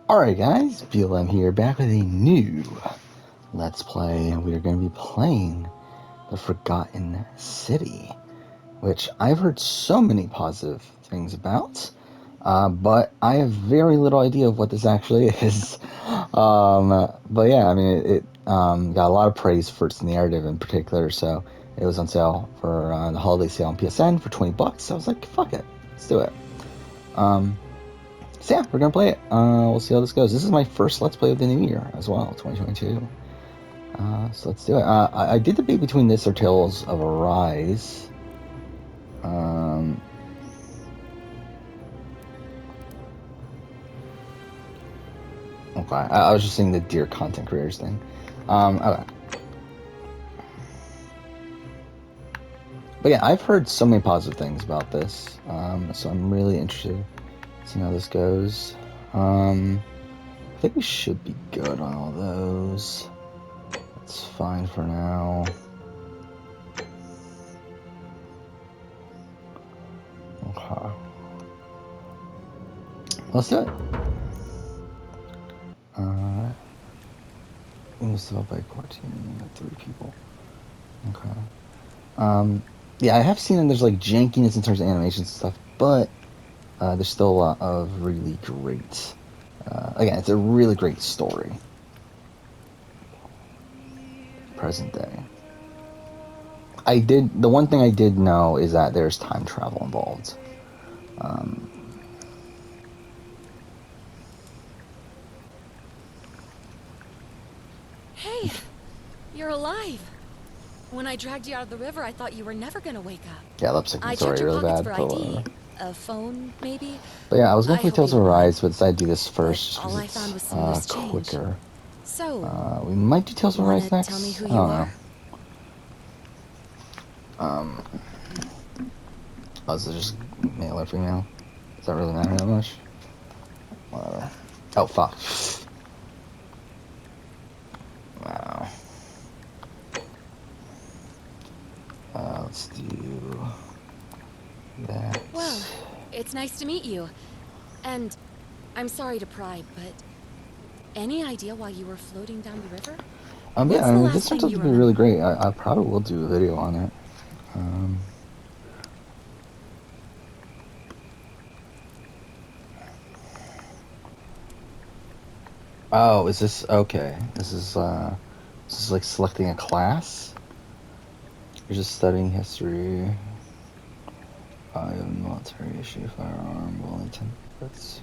Alright guys, BLM here, back with a new Let's Play. We are going to be playing The Forgotten City, which I've heard so many positive things about, but I have very little idea of what this actually is. But yeah, I mean, it got a lot of praise for its narrative in particular, so it was on sale for the holiday sale on PSN for $20, so I was like, fuck it, let's do it. So yeah, we're gonna play it. We'll see how this goes. This is my first Let's Play of the new year as well, 2022. So let's do it. I did debate between this or Tales of Arise. Okay, I was just saying the Dear Content Creators thing. Okay. But yeah, I've heard so many positive things about this, so I'm really interested in seeing how this goes. I think we should be good on all those. That's fine for now. Okay. Let's do it. It was developed by a core team of 3 people. Okay. Yeah, I have seen that there's like jankiness in terms of animations and stuff, but there's still a lot of really great. Again, it's a really great story. Present day. The one thing I did know is that there's time travel involved. Hey, you're alive. When I dragged you out of the river, I thought you were never gonna wake up. Yeah, lip syncing I story checked your really pockets bad, for but ID, whatever. a phone, maybe. But yeah, I was going I to play hope Tales you of don't mind. Arise, but decided to do this But first all because I found was it's some loose change. quicker. So, We might do Tales of wanna Arise next. tell me who I you don't are? know. Is it just male or female? Does that really matter that much? Whatever. Oh, fuck. Wow. Let's do that. Well, it's nice to meet you. And I'm sorry to pry, but any idea why you were floating down the river? Yeah, What's I the mean, this last turns thing out you to be really remember? great. I probably will do a video on it. Oh, is this okay? This is like selecting a class? You're just studying history. I have military issue, firearm, Wellington. That's.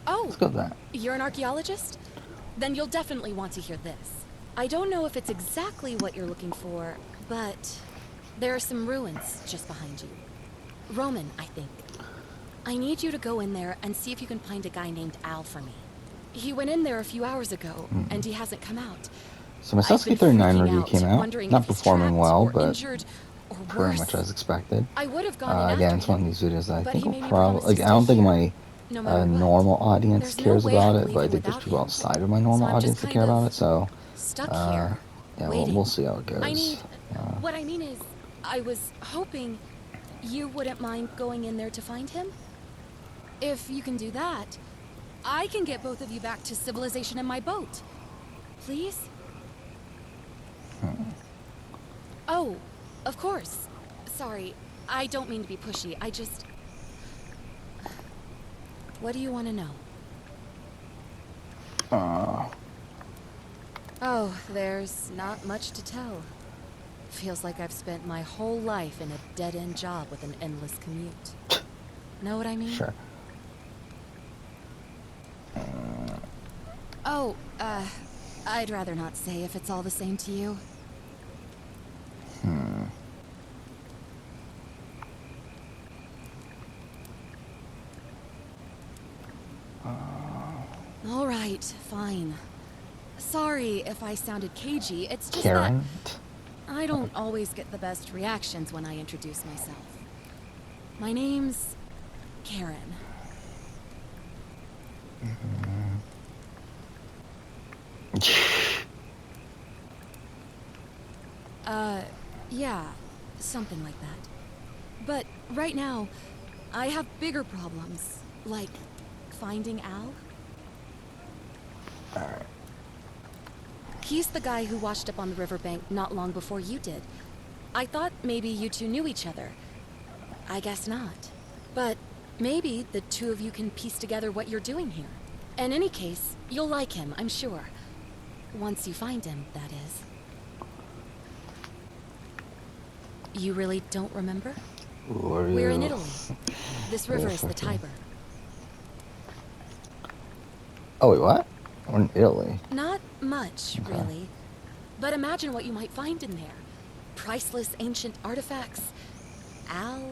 Oh, Let's go with that. you're an archaeologist? Then you'll definitely want to hear this. I don't know if it's exactly what you're looking for, but there are some ruins just behind you. Roman, I think. I need you to go in there and see if you can find a guy named Al for me. He went in there a few hours ago, and he hasn't come out. So my I've been Sasuke 39 freaking review out, came out. wondering if Not he's performing trapped well, or but injured or pretty much worse. as expected. I would have gone in Again, after it's one of him, these videos that I but think he will made me probably, promise to like, I stay don't think here, my no matter what. normal audience There's no cares way I about can it, but leave I you think there's without people him. outside of my So normal I'm just audience that kind care about of it, so, stuck here, yeah, waiting. we'll see how it I goes. need... What I mean is, I was hoping you wouldn't mind going in there to find him. If you can do that, I can get both of you back to civilization in my boat. Please? Oh, of course. Sorry, I don't mean to be pushy. I just... What do you want to know? Oh, there's not much to tell. Feels like I've spent my whole life in a dead-end job with an endless commute. Know what I mean? Sure. Oh, I'd rather not say if it's all the same to you. All right, fine. Sorry if I sounded cagey, it's just Karen? that I don't always get the best reactions when I introduce myself. My name's Karen. Yeah, something like that. But right now, I have bigger problems, like finding Al. Alright. He's the guy who washed up on the riverbank not long before you did. I thought maybe you two knew each other. I guess not. But maybe the two of you can piece together what you're doing here. In any case, you'll like him, I'm sure. Once you find him, that is. You really don't remember? We're in Italy. This river is the Tiber. Oh, wait, what? We're in Italy. Not much, really. But imagine what you might find in there. Priceless ancient artifacts. Al...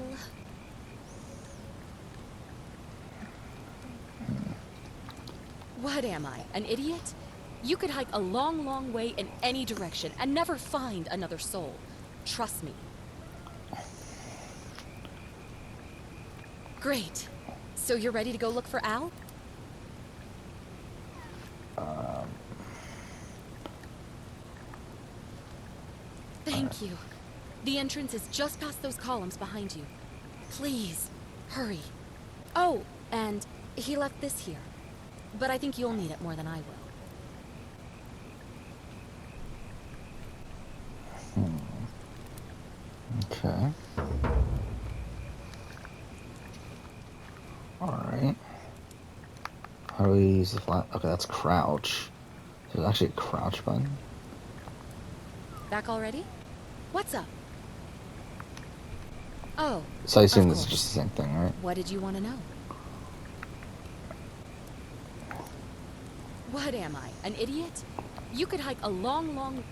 What am I, an idiot? You could hike a long, long way in any direction and never find another soul. Trust me. Great. So you're ready to go look for Al? Thank you. The entrance is just past those columns behind you. Please, hurry. Oh, and he left this here. But I think you'll need it more than I will. Okay. Alright. How do we use the flat? Okay, that's crouch. So there's actually a crouch button. Back already? What's up? Oh, So I assume of this is course. just the same thing, right? What did you want to know? What am I, an idiot? You could hike a long, long...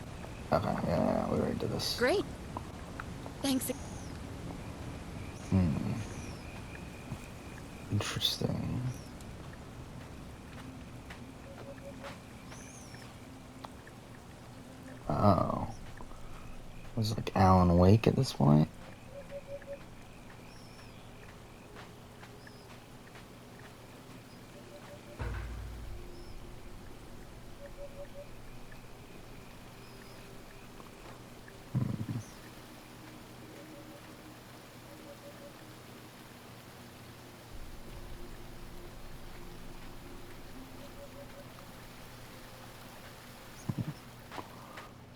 Okay, yeah, we already did this. Great. Thanks. Interesting. Oh. Was it like Alan Wake at this point?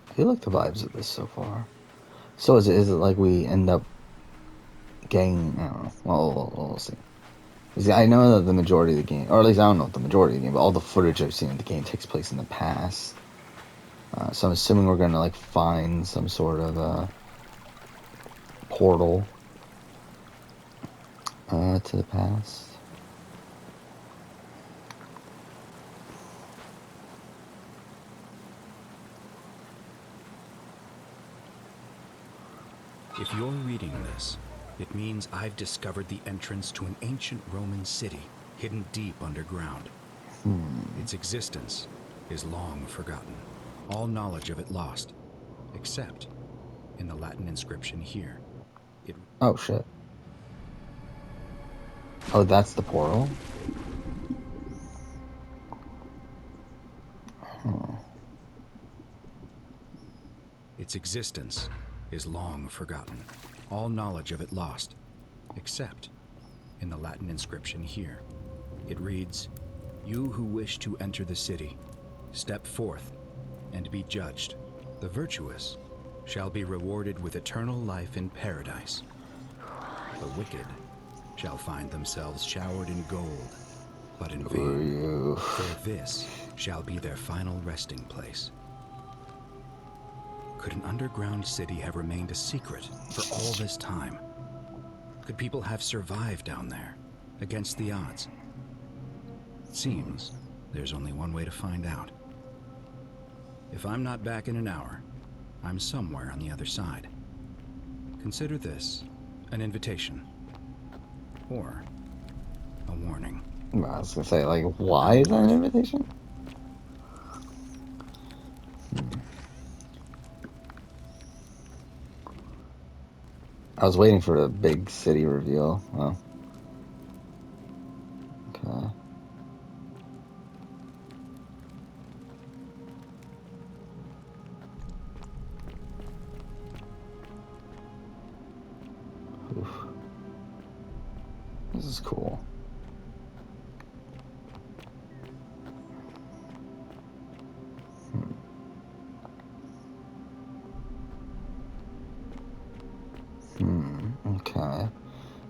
I feel like the vibes of this so far. So is it like we end up getting, I don't know, well, we'll see. See, I know that the majority of the game, or at least I don't know if the majority of the game, but all the footage I've seen of the game takes place in the past. So I'm assuming we're gonna like find some sort of portal to the past. If you're reading this, it means I've discovered the entrance to an ancient Roman city hidden deep underground. Its existence is long forgotten, all knowledge of it lost, except in the Latin inscription here. Oh shit. Oh, that's the portal? Its existence is long forgotten, all knowledge of it lost, except in the Latin inscription here. It reads, "You who wish to enter the city, step forth and be judged. The virtuous shall be rewarded with eternal life in paradise. The wicked shall find themselves showered in gold, but in vain, for this shall be their final resting place." Could an underground city have remained a secret for all this time? Could people have survived down there, against the odds? It seems there's only one way to find out. If I'm not back in an hour, I'm somewhere on the other side. Consider this an invitation, or a warning. I was gonna say, like, why is that an invitation? I was waiting for a big city reveal. Oh. Okay. cool. Okay.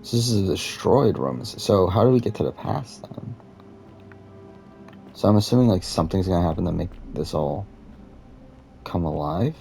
So this is a destroyed Roman city. So how do we get to the past then? So I'm assuming like something's gonna happen to make this all come alive.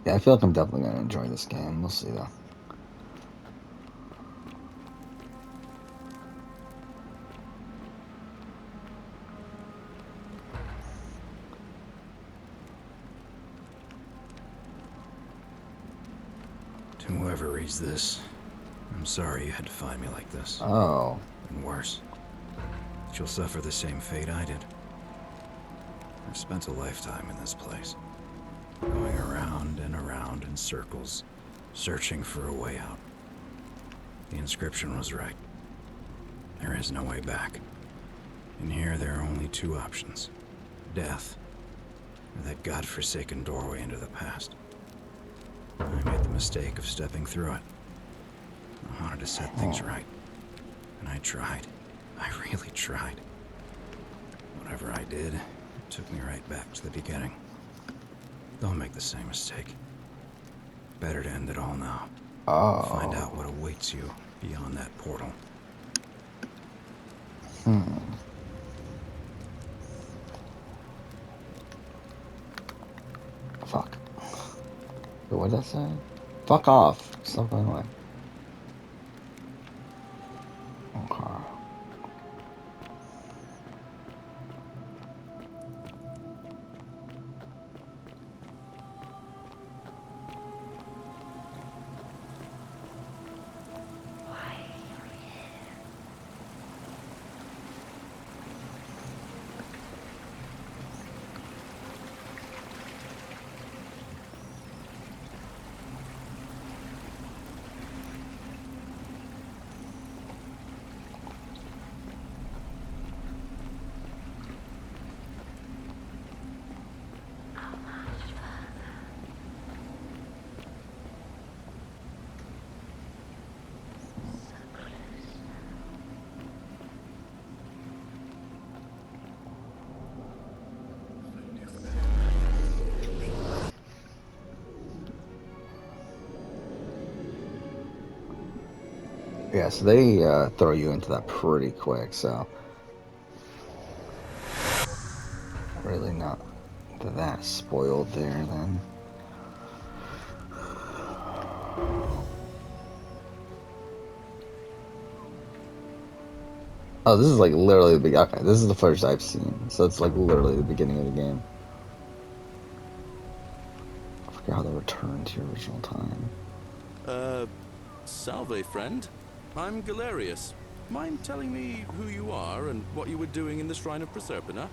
Yeah, I feel like I'm definitely gonna enjoy this game. We'll see though. To whoever reads this, I'm sorry you had to find me like this. Oh. And worse, you'll suffer the same fate I did. I've spent a lifetime in this place, going around and around in circles, searching for a way out. The inscription was right. There is no way back. In here, there are only two options: death, or that godforsaken doorway into the past. I made the mistake of stepping through it. I wanted to set things right, and I tried. I really tried. Whatever I did, it took me right back to the beginning. Don't make the same mistake. Better to end it all now. Oh. Find out what awaits you beyond that portal. Fuck. Wait, what did that say? Fuck off. Stop going away. Okay. Yeah, so they throw you into that pretty quick, so really not that spoiled there then. Oh, this is like literally the beginning. Okay, this is the first I've seen, so it's like literally the beginning of the game. I forget how they return to your original time. Salve, friend. I'm Galerius. Mind telling me who you are and what you were doing in the Shrine of Proserpina?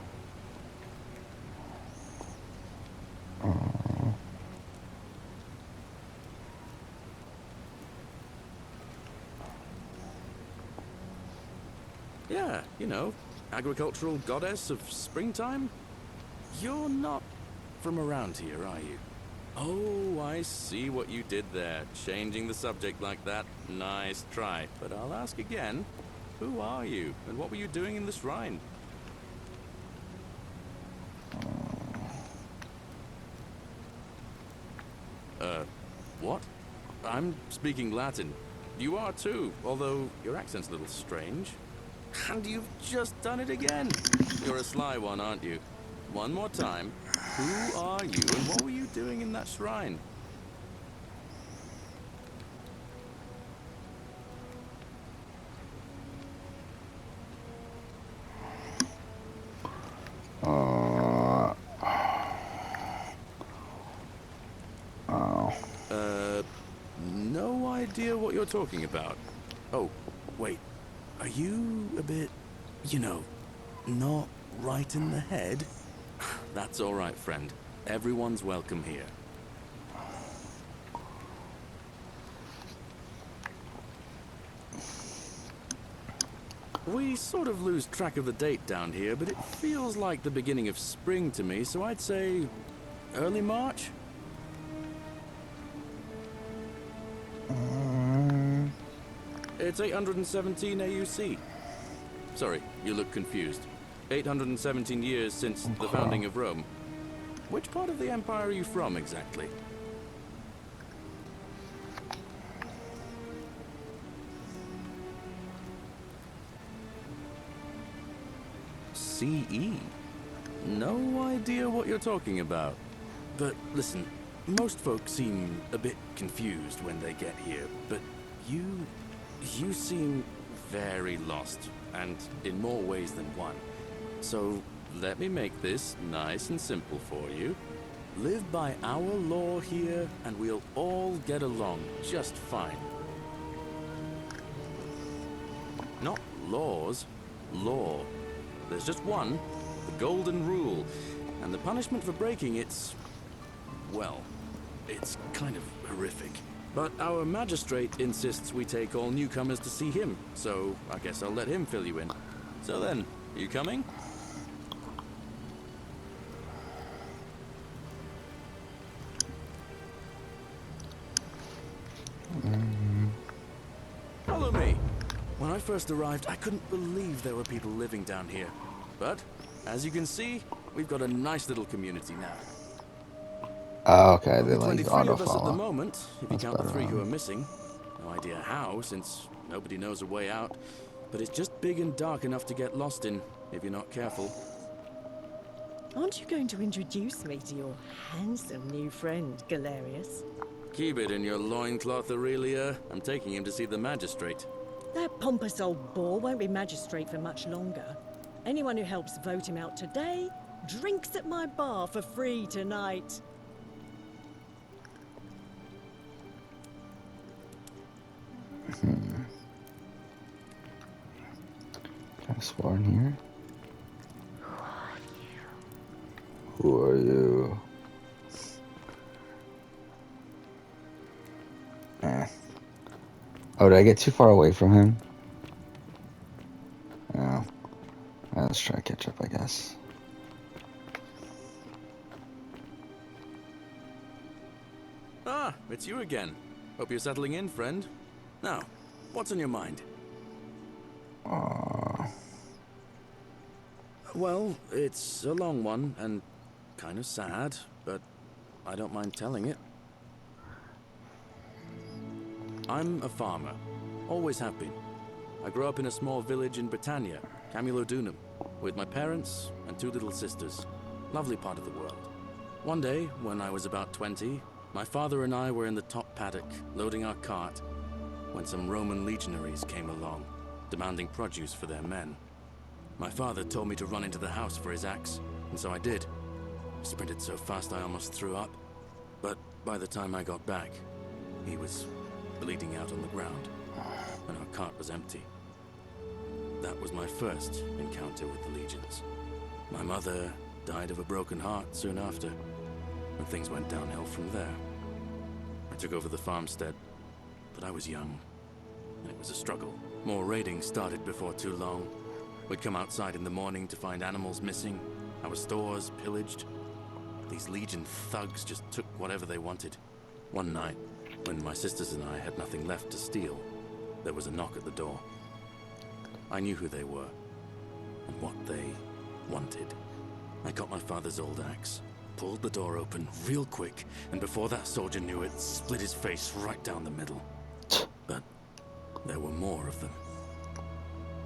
Yeah, you know, agricultural goddess of springtime? You're not from around here, are you? Oh, I see what you did there. Changing the subject like that. Nice try. But I'll ask again. Who are you? And what were you doing in the shrine? What? I'm speaking Latin. You are too, although your accent's a little strange. And you've just done it again. You're a sly one, aren't you? One more time. Who are you and what were you doing in that shrine? No idea what you're talking about. Oh, wait. Are you a bit, you know, not right in the head? That's all right, friend. Everyone's welcome here. We sort of lose track of the date down here, but it feels like the beginning of spring to me, so I'd say early March? It's 817 AUC. Sorry, you look confused. 817 years since the founding of Rome. Which part of the Empire are you from, exactly? CE? No idea what you're talking about. But listen, most folks seem a bit confused when they get here, but you seem very lost, and in more ways than one. So let me make this nice and simple for you. Live by our law here, and we'll all get along just fine. Not laws, law. There's just one, the golden rule, and the punishment for breaking it's, well, it's kind of horrific. But our magistrate insists we take all newcomers to see him, so I guess I'll let him fill you in. So then, you coming? Follow me. When I first arrived, I couldn't believe there were people living down here. But, as you can see, we've got a nice little community now. Oh, okay, they Only like 23 of us at the auto-follow. moment, if you That's count the better, 3 who are missing. No idea how, since nobody knows a way out. But it's just big and dark enough to get lost in, if you're not careful. Aren't you going to introduce me to your handsome new friend, Galerius? Keep it in your loincloth, Aurelia. I'm taking him to see the magistrate. That pompous old bore won't be magistrate for much longer. Anyone who helps vote him out today drinks at my bar for free tonight. Can I spawn here? Who are you? Oh, did I get too far away from him? Oh. Alright, let's try to catch up, I guess. Ah, it's you again. Hope you're settling in, friend. Now, what's on your mind? Well, it's a long one and kind of sad, but I don't mind telling it. I'm a farmer. Always have been. I grew up in a small village in Britannia, Camulodunum, with my parents and 2 little sisters. Lovely part of the world. One day, when I was about 20, my father and I were in the top paddock, loading our cart, when some Roman legionaries came along, demanding produce for their men. My father told me to run into the house for his axe, and so I did. I sprinted so fast I almost threw up. But by the time I got back, he was bleeding out on the ground, and our cart was empty. That was my first encounter with the legions. My mother died of a broken heart soon after, and things went downhill from there. I took over the farmstead, but I was young, and it was a struggle. More raiding started before too long. We'd come outside in the morning to find animals missing, our stores pillaged. These Legion thugs just took whatever they wanted. One night, when my sisters and I had nothing left to steal, there was a knock at the door. I knew who they were, and what they wanted. I got my father's old axe, pulled the door open real quick, and before that soldier knew it, split his face right down the middle. But there were more of them.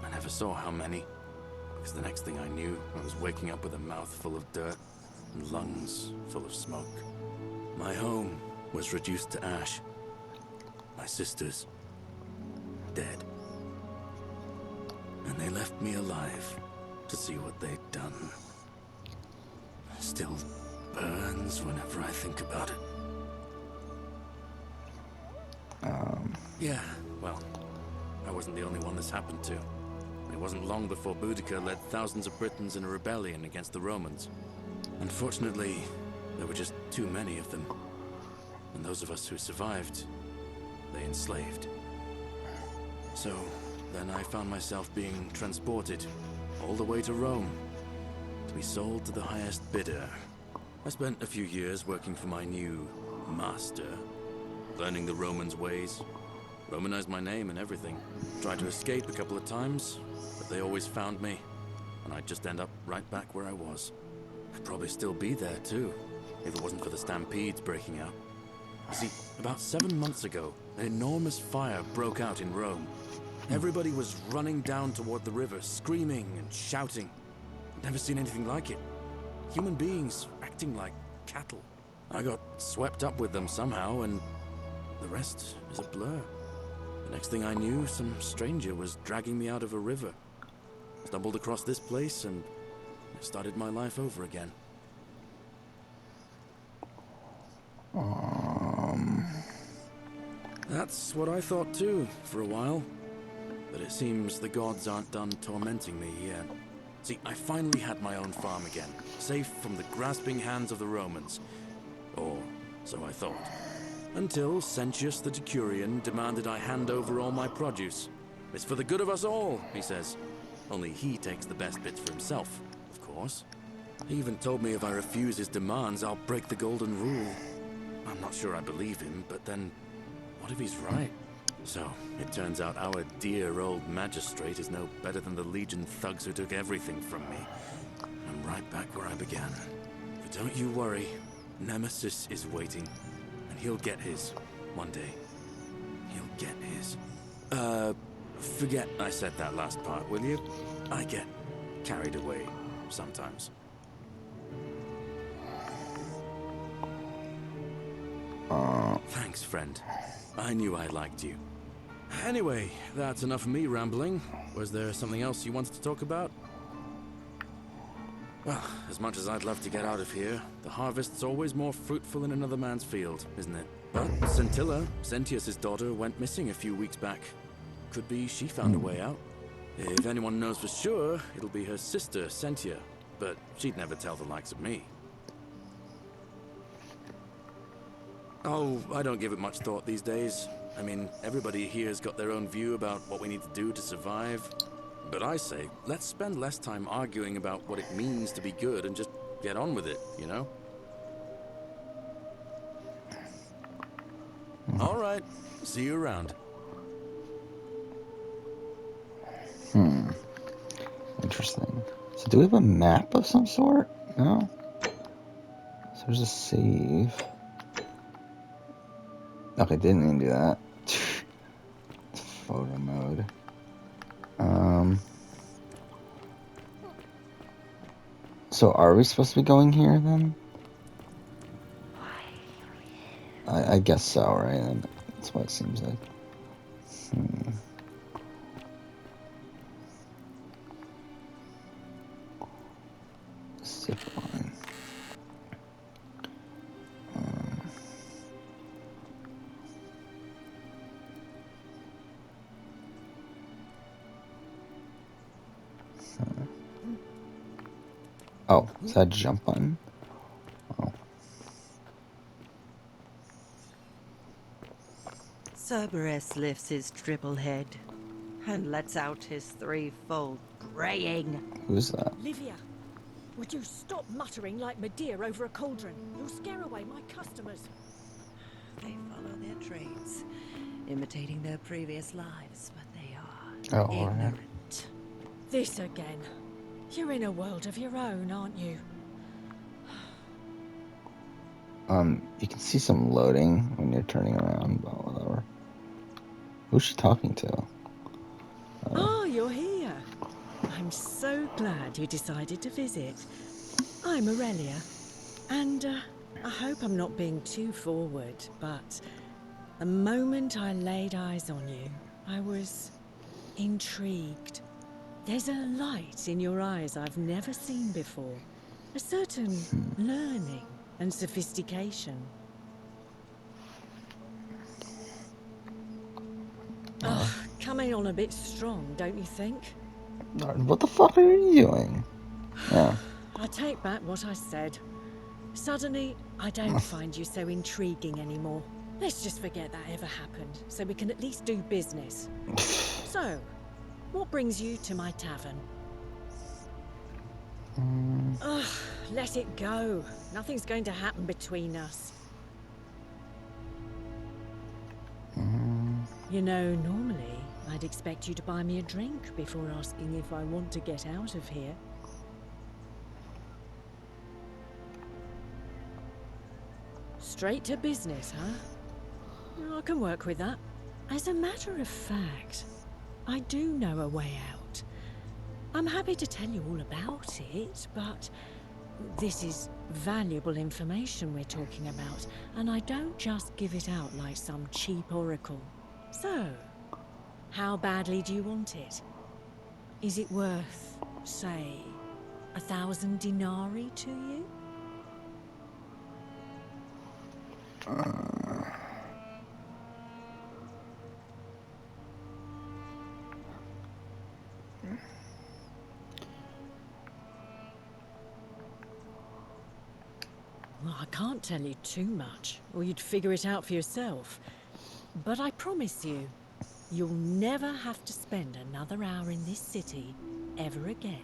I never saw how many, because the next thing I knew, I was waking up with a mouth full of dirt and lungs full of smoke. My home was reduced to ash. My sisters, dead. And they left me alive to see what they'd done. It still burns whenever I think about it. Yeah, well, I wasn't the only one this happened to. It wasn't long before Boudica led thousands of Britons in a rebellion against the Romans. Unfortunately, there were just too many of them. And those of us who survived, they enslaved. So, then I found myself being transported all the way to Rome to be sold to the highest bidder. I spent a few years working for my new master, learning the Romans' ways, Romanized my name and everything. Tried to escape a couple of times, but they always found me, and I'd just end up right back where I was. I'd probably still be there too, if it wasn't for the stampedes breaking out. You see, about 7 months ago, an enormous fire broke out in Rome. Everybody was running down toward the river, screaming and shouting. I'd never seen anything like it. Human beings acting like cattle. I got swept up with them somehow, and the rest is a blur. The next thing I knew, some stranger was dragging me out of a river. Stumbled across this place, and I started my life over again. That's what I thought too, for a while. But it seems the gods aren't done tormenting me yet. See, I finally had my own farm again, safe from the grasping hands of the Romans. Or so I thought. Until Sentius the Decurion demanded I hand over all my produce. It's for the good of us all, he says. Only he takes the best bits for himself, of course. He even told me if I refuse his demands, I'll break the golden rule. I'm not sure I believe him, but then, what if he's right? So, it turns out our dear old magistrate is no better than the Legion thugs who took everything from me. I'm right back where I began. But don't you worry, Nemesis is waiting. And he'll get his, one day. He'll get his. Forget I said that last part, will you? I get carried away sometimes. Thanks, friend. I knew I liked you. Anyway, that's enough of me rambling. Was there something else you wanted to talk about? Well, as much as I'd love to get out of here, the harvest's always more fruitful in another man's field, isn't it? But Scintilla, Sentius's daughter, went missing a few weeks back. Could be she found a way out. If anyone knows for sure, it'll be her sister, Sentia. But she'd never tell the likes of me. Oh, I don't give it much thought these days. I mean, everybody here's got their own view about what we need to do to survive. But I say, let's spend less time arguing about what it means to be good and just get on with it, you know? All right. See you around. Interesting. So do we have a map of some sort? No? So there's a save. Okay, didn't even do that. Photo mode. So are we supposed to be going here then? I guess so, right? That's what it seems like. Zip line. Oh, is that a jump button? Oh. Cerberus lifts his triple head and lets out his threefold braying. Who's that? Livia, would you stop muttering like Medea over a cauldron? You'll scare away my customers. They follow their trades, imitating their previous lives, but they are Oh, alright. ignorant. This again. You're in a world of your own, aren't you? You can see some loading when you're turning around, but whatever. Who's she talking to? Oh, you're here. I'm so glad you decided to visit. I'm Aurelia, and I hope I'm not being too forward, but the moment I laid eyes on you, I was intrigued. There's a light in your eyes I've never seen before. A certain learning and sophistication. Coming on a bit strong, don't you think? What the fuck are you doing? Yeah. I take back what I said. Suddenly, I don't find you so intriguing anymore. Let's just forget that ever happened, so we can at least do business. So, what brings you to my tavern? Ugh, let it go. Nothing's going to happen between us. You know, normally, I'd expect you to buy me a drink before asking if I want to get out of here. Straight to business, huh? I can work with that. As a matter of fact, I do know a way out. I'm happy to tell you all about it, but this is valuable information we're talking about, and I don't just give it out like some cheap oracle. So, how badly do you want it? Is it worth, say, 1,000 denarii to you? Well, I can't tell you too much, or you'd figure it out for yourself. But I promise you, you'll never have to spend another hour in this city ever again.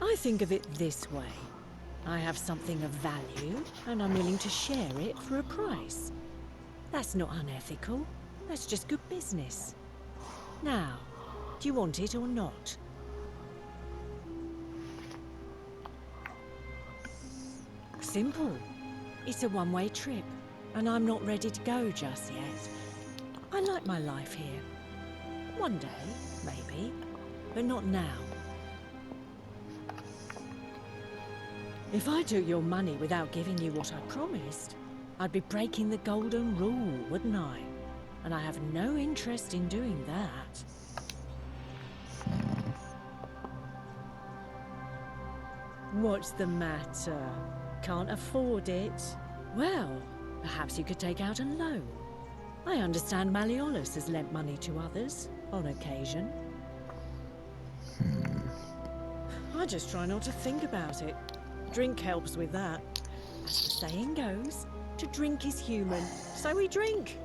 I think of it this way. I have something of value, and I'm willing to share it for a price. That's not unethical. That's just good business. Now, do you want it or not? Simple. It's a one-way trip, and I'm not ready to go just yet. I like my life here. One day, maybe, but not now. If I took your money without giving you what I promised, I'd be breaking the golden rule, wouldn't I? And I have no interest in doing that. What's the matter? Can't afford it? Well, perhaps you could take out a loan. I understand Malleolus has lent money to others, on occasion. I just try not to think about it. Drink helps with that. As the saying goes, to drink is human, so we drink.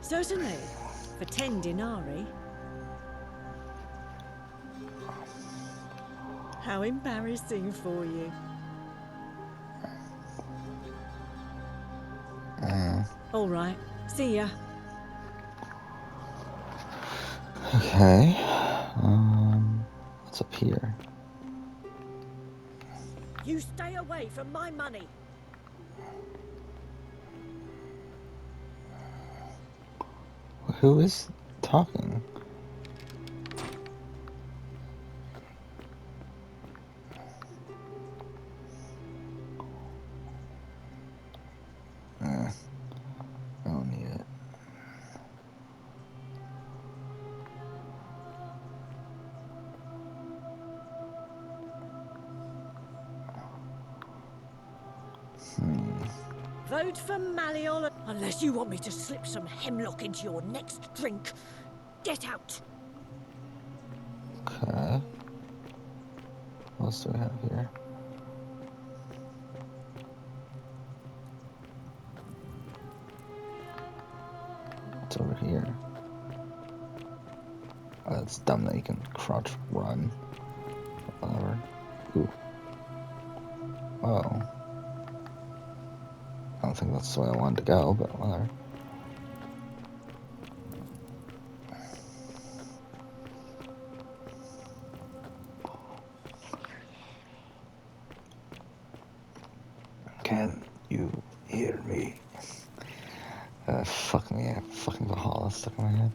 Certainly, for 10 denarii. How embarrassing for you. All right, see ya. Okay. What's up here? You stay away from my money. Who is talking? I don't need it. Vote for Malleolus, unless you want me to slip some hemlock into your next drink. Get out! Okay. What else do we have here? What's over here? Oh, that's dumb that you can crouch run. Whatever. Ooh. Oh. I don't think that's the way I wanted to go, but whatever. Can you hear me? Fuck me, fucking Valhalla stuck in my head.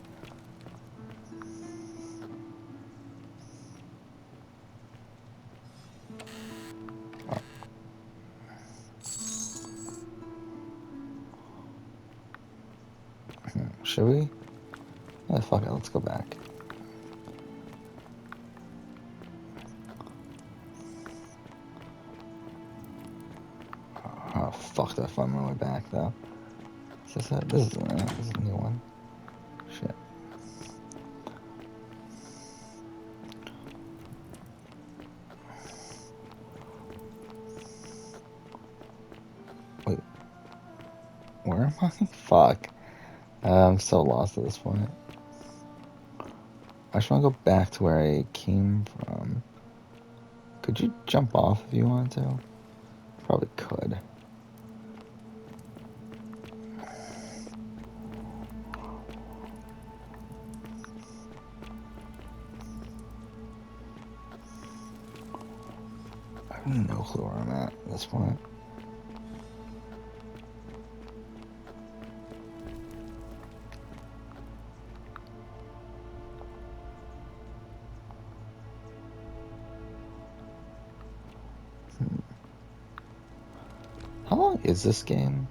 Should we? Yeah, fuck it, let's go back. Oh, fucked if I find my way back, though. Is this it? This isn't it. This is a new one. Shit. Wait. Where am I? Fuck. I'm so lost at this point. I just want to go back to where I came from. Could you jump off if you wanted to? Probably could. I have no clue where I'm at this point. How long is this game?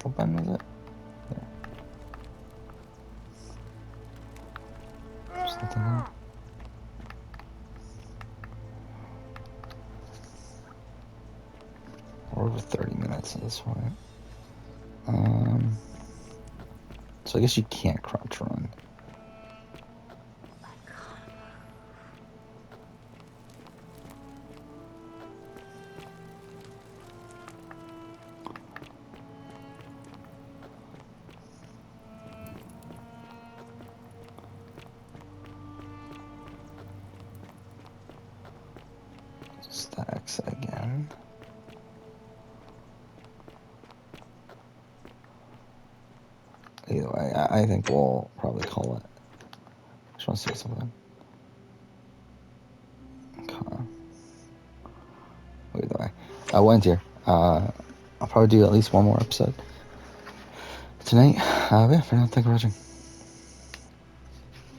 What button is it? There. There's nothing here. We're over 30 minutes at this point. So I guess you can't crouch run. Just that exit again. Either way, I think we'll probably call it. Just want to say something. Okay. Either way, we'll end here. I'll probably do at least one more episode tonight. Yeah, for now, thank you for watching.